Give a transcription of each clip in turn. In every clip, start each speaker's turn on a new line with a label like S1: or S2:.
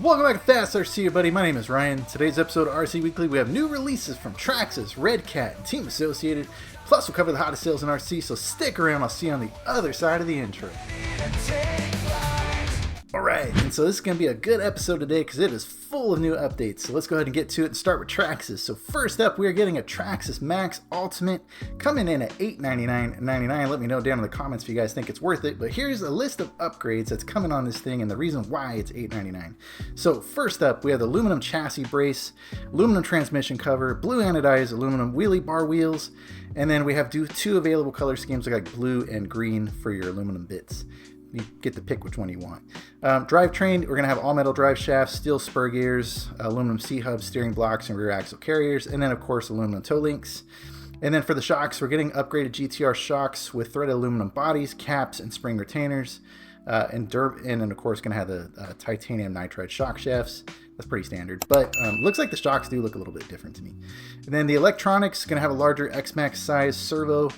S1: Welcome back to Fast RC, buddy. My name is Ryan. Today's episode of RC Weekly, we have new releases from Traxxas, Redcat, and Team Associated. Plus, we'll cover the hottest sales in RC, so stick around. I'll see you on the other side of the intro. Alright, and so this is going to be a good episode today because it is full of new updates. So let's go ahead and get to it and start with Traxxas. So first up, we are getting a Traxxas Maxx Ultimate coming in at $899.99. Let me know down in the comments if you guys think it's worth it. But here's a list of upgrades that's coming on this thing and the reason why it's $899. So first up, we have the aluminum chassis brace, aluminum transmission cover, blue anodized aluminum wheelie bar wheels, and then we have two available color schemes like blue and green for your aluminum bits. You get to pick which one you want. Drivetrain, we're going to have all metal drive shafts, steel spur gears, aluminum C-hubs, steering blocks, and rear axle carriers, and then of course aluminum toe links. And then for the shocks, we're getting upgraded GTR shocks with threaded aluminum bodies, caps, and spring retainers. And then of course going to have the titanium nitride shock shafts. That's pretty standard, but looks like the shocks do look a little bit different to me. And then the electronics going to have a larger X-Max size servo.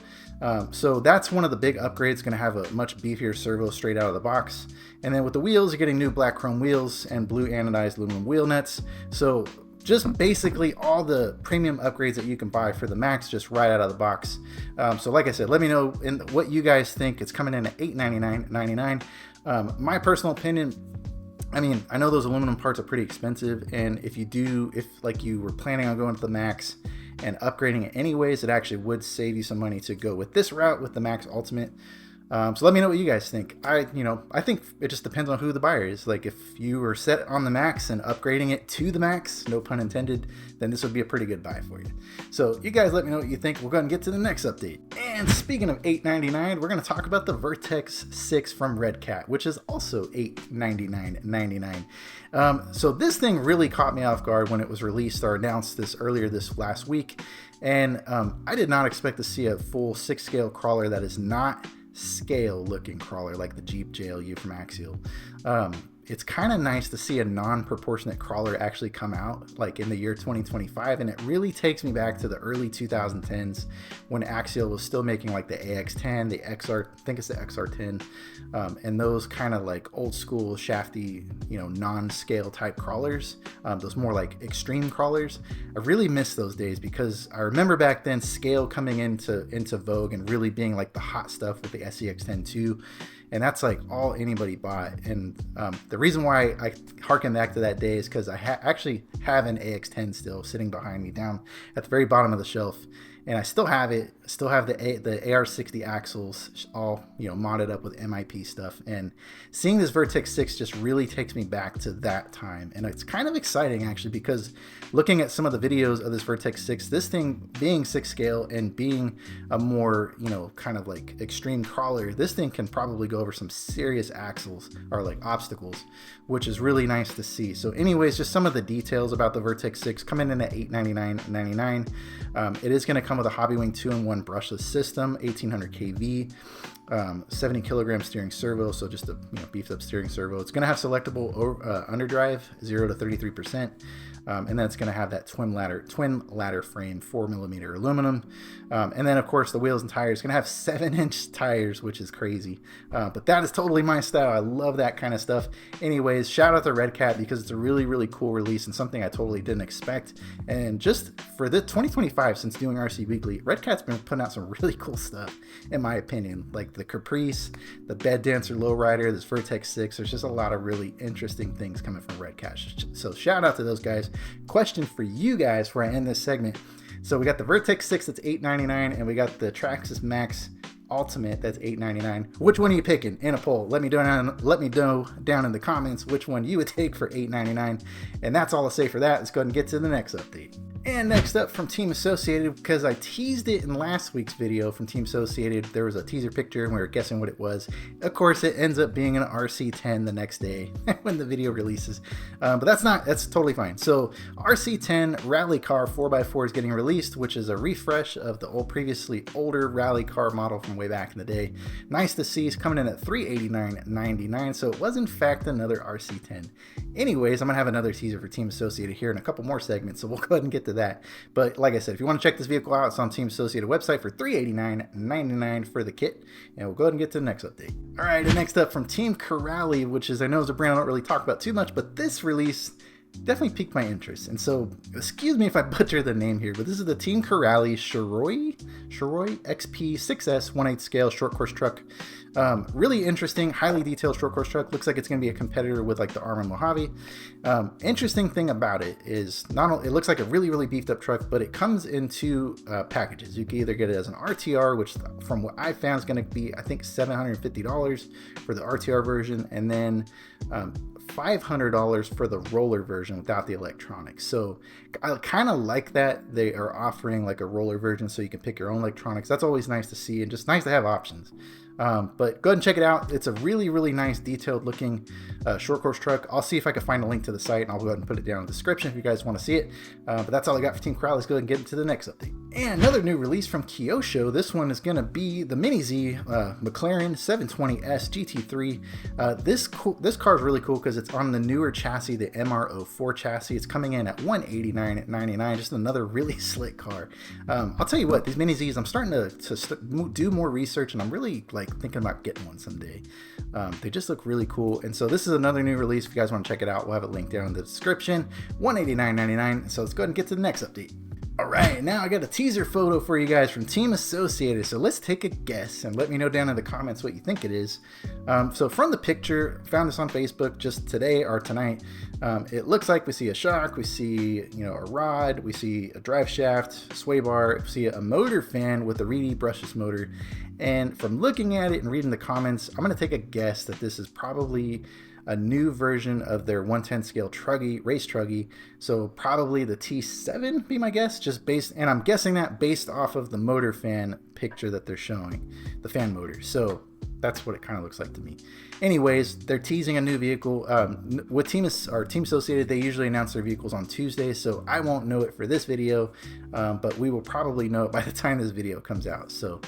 S1: So that's one of the big upgrades, going to have a much beefier servo straight out of the box. And then with the wheels, you're getting new black chrome wheels and blue anodized aluminum wheel nuts. So just basically all the premium upgrades that you can buy for the Max just right out of the box. So like I said, let me know what you guys think. It's coming in at $899.99. My personal opinion, I mean, I know those aluminum parts are pretty expensive, and if like you were planning on going to the Max and upgrading it anyways, it actually would save you some money to go with this route with the Max Ultimate. So let me know what you guys think. I think it just depends on who the buyer is. Like if you were set on the Max and upgrading it to the Max, no pun intended, then this would be a pretty good buy for you. So you guys let me know what you think. We'll go ahead and get to the next update. And speaking of $899, we're going to talk about the Vertex 6 from Redcat, which is also $899.99. So this thing really caught me off guard when it was released or announced this earlier this last week. And I did not expect to see a full 6-scale crawler that is not scale looking crawler like the Jeep JLU from Axial. It's kind of nice to see a non-proportionate crawler actually come out like in the year 2025, and it really takes me back to the early 2010s when Axial was still making like the AX10, the XR, I think it's the XR10, and those kind of like old school shafty, non-scale type crawlers, those more like extreme crawlers. I really miss those days because I remember back then scale coming into vogue and really being like the hot stuff with the SEX10 II. And that's like all anybody bought. And the reason why I harken back to that day is because I actually have an AX10 still sitting behind me down at the very bottom of the shelf. And I still have it. Still have the AR60 axles all modded up with MIP stuff. And seeing this Vertex 6 just really takes me back to that time. And it's kind of exciting actually because looking at some of the videos of this Vertex 6, this thing being 6 scale and being a more kind of like extreme crawler, this thing can probably go over some serious axles or like obstacles, which is really nice to see. So anyways, just some of the details about the Vertex 6 coming in at $899.99. It is going to come with a Hobbywing 2-in-1 brushless system, 1800 kV, 70 kilogram steering servo, so just a beefed up steering servo. It's going to have selectable underdrive, 0 to 33%. And then it's going to have that twin ladder frame, 4mm aluminum. And then of course the wheels and tires, going to have 7-inch tires, which is crazy. But that is totally my style. I love that kind of stuff. Anyways, shout out to Redcat because it's a really, really cool release and something I totally didn't expect. And just for the 2025, since doing RC Weekly, Redcat's been putting out some really cool stuff, in my opinion. Like the Caprice, the Bed Dancer Lowrider, this Vertex 6. There's just a lot of really interesting things coming from Redcat. So shout out to those guys. Question for you guys before I end this segment. So we got the Vertex 6 that's $899, and we got the Traxxas Maxx Ultimate that's $899. Which one are you picking in a poll? Let me know down in the comments which one you would take for $899. And that's all I'll say for that. Let's go ahead and get to the next update. And next up from Team Associated, because I teased it in last week's video from Team Associated, there was a teaser picture and we were guessing what it was. Of course, it ends up being an RC10 the next day when the video releases. But that's totally fine. So RC10 Rally Car 4x4 is getting released, which is a refresh of the previously older Rally Car model from way back in the day. Nice to see. It's coming in at $389.99, so it was in fact another RC10. Anyways, I'm going to have another teaser for Team Associated here in a couple more segments, so we'll go ahead and get to that. But like I said, if you want to check this vehicle out, it's on Team Associated website for $389.99 for the kit, and we'll go ahead and get to the next update. All right, and next up from Team Corrali, which is, I know is a brand I don't really talk about too much, but this release definitely piqued my interest. And so, excuse me if I butcher the name here, but this is the Team Corali Shiroi XP6S 1/8 scale short course truck. Really interesting, highly detailed short course truck. Looks like it's going to be a competitor with like the Arrma Mojave. Interesting thing about it is not only it looks like a really beefed up truck, but it comes in two packages. You can either get it as an RTR, which from what I found is going to be, I think, $750 for the RTR version, and then $500 for the roller version without the electronics. So I kind of like that they are offering like a roller version so you can pick your own electronics. That's always nice to see and just nice to have options. But go ahead and check it out. It's a really nice detailed looking short course truck. I'll see if I can find a link to the site, and I'll go ahead and put it down in the description if you guys want to see it. But that's all I got for Team Corral. Let's go ahead and get into the next update. And another new release from Kyosho. This one is going to be the Mini Z McLaren 720S GT3. This car is really cool because it's on the newer chassis, the MR04 chassis. It's coming in at $189.99. Just another really slick car. I'll tell you what, these Mini Zs, I'm starting to do more research, and I'm really like thinking about getting one someday. They just look really cool. And so this is another new release. If you guys want to check it out, we'll have a link down in the description. $189.99. So let's go ahead and get to the next update. All right, now I got a teaser photo for you guys from Team Associated. So let's take a guess and let me know down in the comments what you think it is. So from the picture, found this on Facebook just today or tonight. It looks like we see a shock, we see a rod, we see a drive shaft, sway bar, we see a motor fan with a reedy brushless motor. And from looking at it and reading the comments, I'm going to take a guess that this is probably a new version of their 1/10 scale truggy, race truggy. So probably the T7 be my guess, just based, and I'm guessing that based off of the motor fan picture that they're showing, the fan motor. So that's what it kind of looks like to me. Anyways, they're teasing a new vehicle. With Team Associated, they usually announce their vehicles on Tuesdays, so I won't know it for this video, but we will probably know it by the time this video comes out. So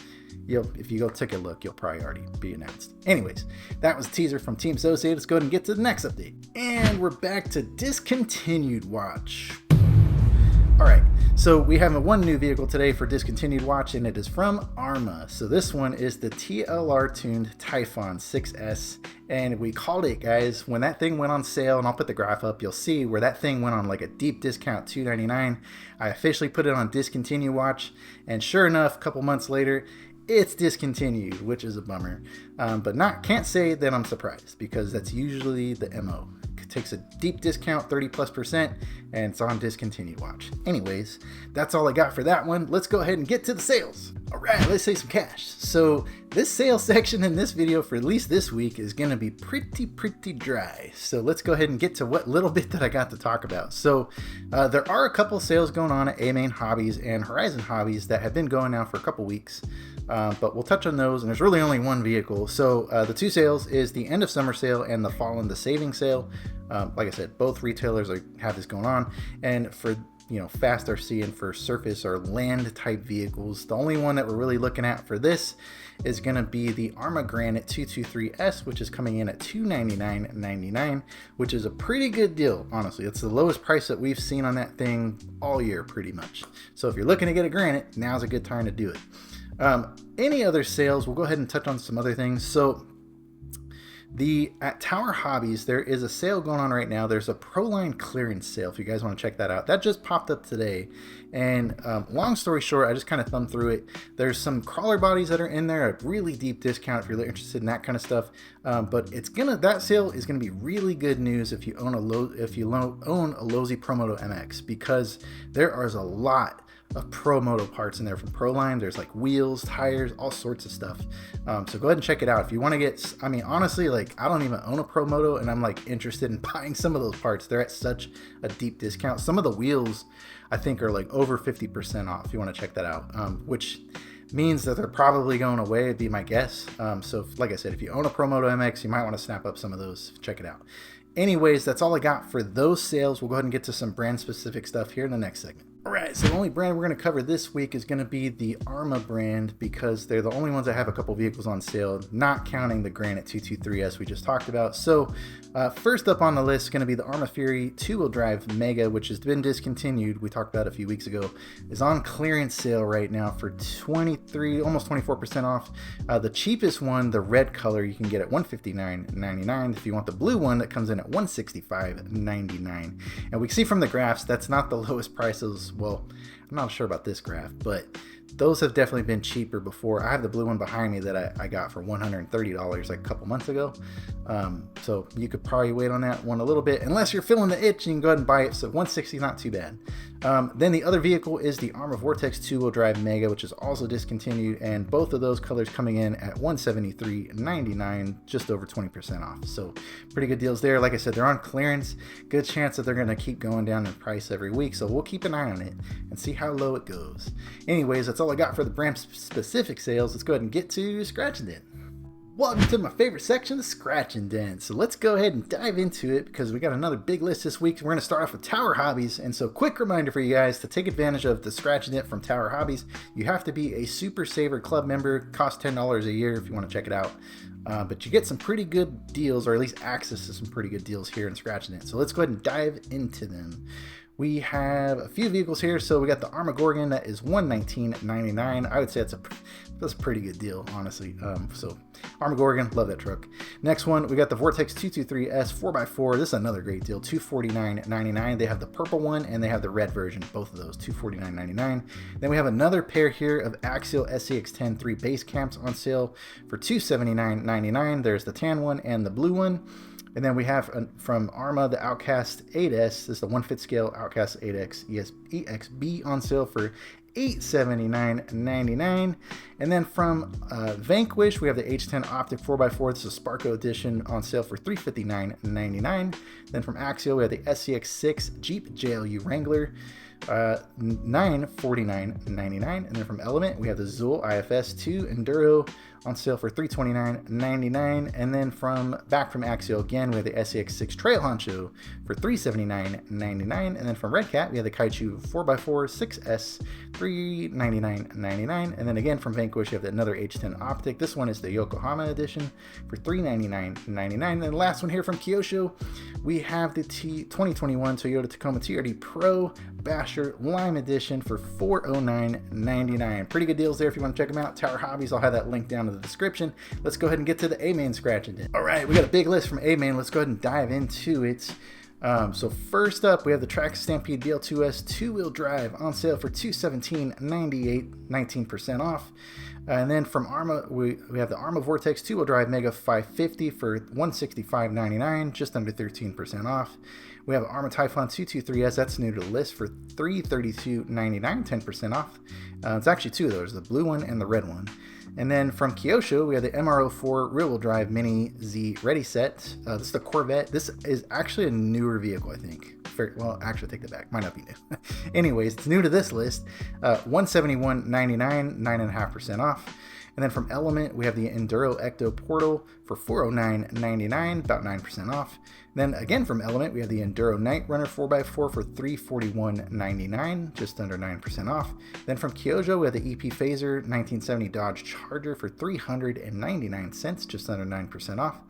S1: if you go take a look, you'll probably already be announced. Anyways, that was a teaser from Team Associated. Let's go ahead and get to the next update. And we're back to Discontinued Watch. All right, so we have one new vehicle today for Discontinued Watch, and it is from Arrma. So this one is the TLR tuned Typhon 6S, and we called it, guys, when that thing went on sale, and I'll put the graph up, you'll see where that thing went on like a deep discount, $299. I officially put it on Discontinued Watch, and sure enough, a couple months later, it's discontinued, which is a bummer. But can't say that I'm surprised, because that's usually the MO. It takes a deep discount, 30+%, and it's on Discontinued Watch. Anyways, that's all I got for that one. Let's go ahead and get to the sales. All right, let's say some cash. So this sales section in this video for at least this week is going to be pretty dry. So let's go ahead and get to what little bit that I got to talk about. So there are a couple sales going on at Amain Hobbies and Horizon Hobbies that have been going now for a couple weeks. But we'll touch on those, and there's really only one vehicle. So the two sales is the end of summer sale and the fall in the savings sale. Like I said, both retailers have this going on, and for fast RC and for surface or land type vehicles, the only one that we're really looking at for this is going to be the Arrma Granite 223S, which is coming in at $299.99, which is a pretty good deal, honestly. It's the lowest price that we've seen on that thing all year, pretty much. So if you're looking to get a Granite, now's a good time to do it. Any other sales, we'll go ahead and touch on some other things. So at Tower Hobbies, there is a sale going on right now. There's a Proline clearance sale if you guys want to check that out. That just popped up today. And long story short, I just kind of thumbed through it. There's some crawler bodies that are in there at really deep discount if you're interested in that kind of stuff. But that sale is gonna be really good news if you own a Losi Promoto MX, because there is a lot of Pro Moto parts in there from Proline. There's like wheels, tires, all sorts of stuff. So go ahead and check it out if you want to get. I mean, honestly, like, I don't even own a Pro Moto, and I'm like interested in buying some of those parts. They're at such a deep discount. Some of the wheels I think are like over 50% off if you want to check that out, which means that they're probably going away, would be my guess. So like I said, if you own a Pro Moto MX, you might want to snap up some of those. Check it out. Anyways, that's all I got for those sales. We'll go ahead and get to some brand specific stuff here in the next segment. Alright, so the only brand we're going to cover this week is going to be the Arrma brand because they're the only ones that have a couple vehicles on sale, not counting the Granite 223S we just talked about. So first up on the list is going to be the Arrma Fury 2-wheel drive Mega, which has been discontinued. We talked about it a few weeks ago. Is on clearance sale right now for 23, almost 24% off. The cheapest one, the red color, you can get at $159.99. If you want the blue one, that comes in at $165.99. And we can see from the graphs that's not the lowest prices. Well, I'm not sure about this graph, but those have definitely been cheaper before. I have the blue one behind me that I got for $130 like a couple months ago. So you could probably wait on that one a little bit, unless you're feeling the itch, you can go ahead and buy it. So $160 is not too bad. Then the other vehicle is the Arrma Vortex 2-wheel drive Mega, which is also discontinued, and both of those colors coming in at $173.99, just over 20% off. So pretty good deals there. Like I said, they're on clearance. Good chance that they're going to keep going down in price every week, so we'll keep an eye on it and see how low it goes. Anyways, that's all I got for the brand specific sales. Let's go ahead and get to Scratch and Dent. Welcome to my favorite section, the Scratch and Dent. So let's go ahead and dive into it because we got another big list this week. We're going to start off with Tower Hobbies. And so quick reminder for you guys to take advantage of the Scratch and Dent from Tower Hobbies. You have to be a Super Saver Club member. Costs $10 a year if you want to check it out. But you get some pretty good deals, or at least access to some pretty good deals here in Scratch and Dent. So let's go ahead and dive into them. We have a few vehicles here. So we got the Arrma Gorgon that is $119.99. I would say that's a pretty good deal, honestly. So Arrma Gorgon, love that truck. Next one, we got the Vortex 223S 4x4. This is another great deal, $249.99. They have the purple one and they have the red version, both of those, $249.99. Then we have another pair here of Axial SCX10 3 base camps on sale for $279.99. There's the tan one and the blue one. And then we have from Arrma the Outcast 8S. This is the 1/5 scale Outcast 8X EXB on sale for $879.99. And then from Vanquish, we have the H10 Optic 4x4. This is a Sparko edition on sale for $359.99. Then from Axial, we have the SCX6 Jeep JLU Wrangler, $949.99. And then from Element, we have the Zool IFS 2 Enduro on sale for $329.99. And then back from Axial again, we have the SCX6 Trail Honcho for $379.99. And then from Redcat, we have the Kaichu 4x4 6S, $399.99. And then again from Vanquish, we have another H10 Optic. This one is the Yokohama edition for $399.99. And the last one here from Kyosho, we have the 2021 Toyota Tacoma TRD Pro Basher Lime Edition for $409.99. Pretty good deals there if you want to check them out. Tower Hobbies, I'll have that link down in the description. Let's go ahead and get to the Amain Scratch and Dent. All right, we got a big list from Amain. Let's go ahead and dive into it. So first up, we have the Traxxas Stampede DL2S 2-wheel drive on sale for $217.98, 19% off. And then from Arrma, we have the Arrma Vortex 2-wheel drive Mega 550 for $165.99, just under 13% off. We have Arrma Typhon 223S, that's new to the list, for $332.99, 10% off. It's actually two of those, the blue one and the red one. And then from Kyosho, we have the MR04 rear-wheel drive Mini Z Ready Set. This is the Corvette. This is actually a newer vehicle, I think. Well, actually, take that back. Might not be new. Anyways, it's new to this list. $171.99, 9.5% off. And then from Element, we have the Enduro Ecto Portal for $409.99, about 9% off. Then again from Element, we have the Enduro Night Runner 4x4 for $341.99, just under 9% off. Then from Kyosho, we have the EP Phaser 1970 Dodge Charger for $399, just under 9% off.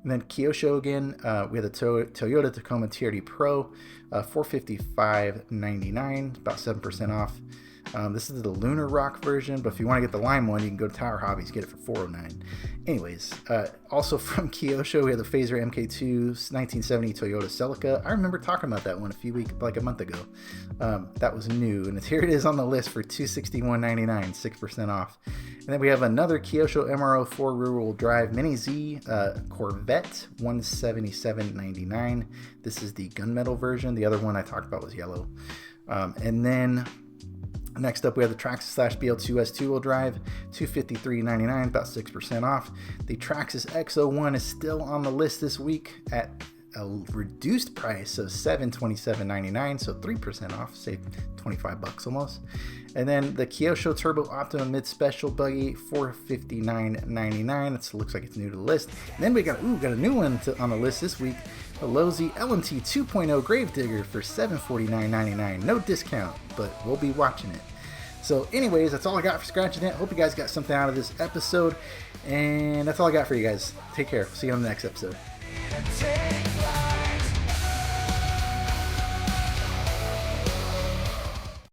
S1: And then Kyosho again, we have the Toyota Tacoma TRD Pro, $455.99, about 7% off. This is the Lunar Rock version, but if you want to get the lime one, you can go to Tower Hobbies, get it for $409. Anyways, also from Kyosho, we have the Phaser MK2 1970 Toyota Celica. I remember talking about that one like a month ago. That was new, and here it is on the list for $261.99, 6% off. And then we have another Kyosho MR04 rear-wheel drive Mini Z Corvette, $177.99. This is the gunmetal version. The other one I talked about was yellow. And then next up, we have the Traxxas BL2S 2-wheel drive, $253.99, about 6% off. The Traxxas X01 is still on the list this week at a reduced price of $727.99, so 3% off, save $25 almost. And then the Kyosho Turbo Optima Mid Special Buggy, $459.99. It looks like it's new to the list. And then we got a new one on the list this week. The Lozi LMT 2.0 Gravedigger for $749.99. No discount, but we'll be watching it. So anyways, that's all I got for Scratch and Dent. Hope you guys got something out of this episode. And that's all I got for you guys. Take care. See you on the next episode.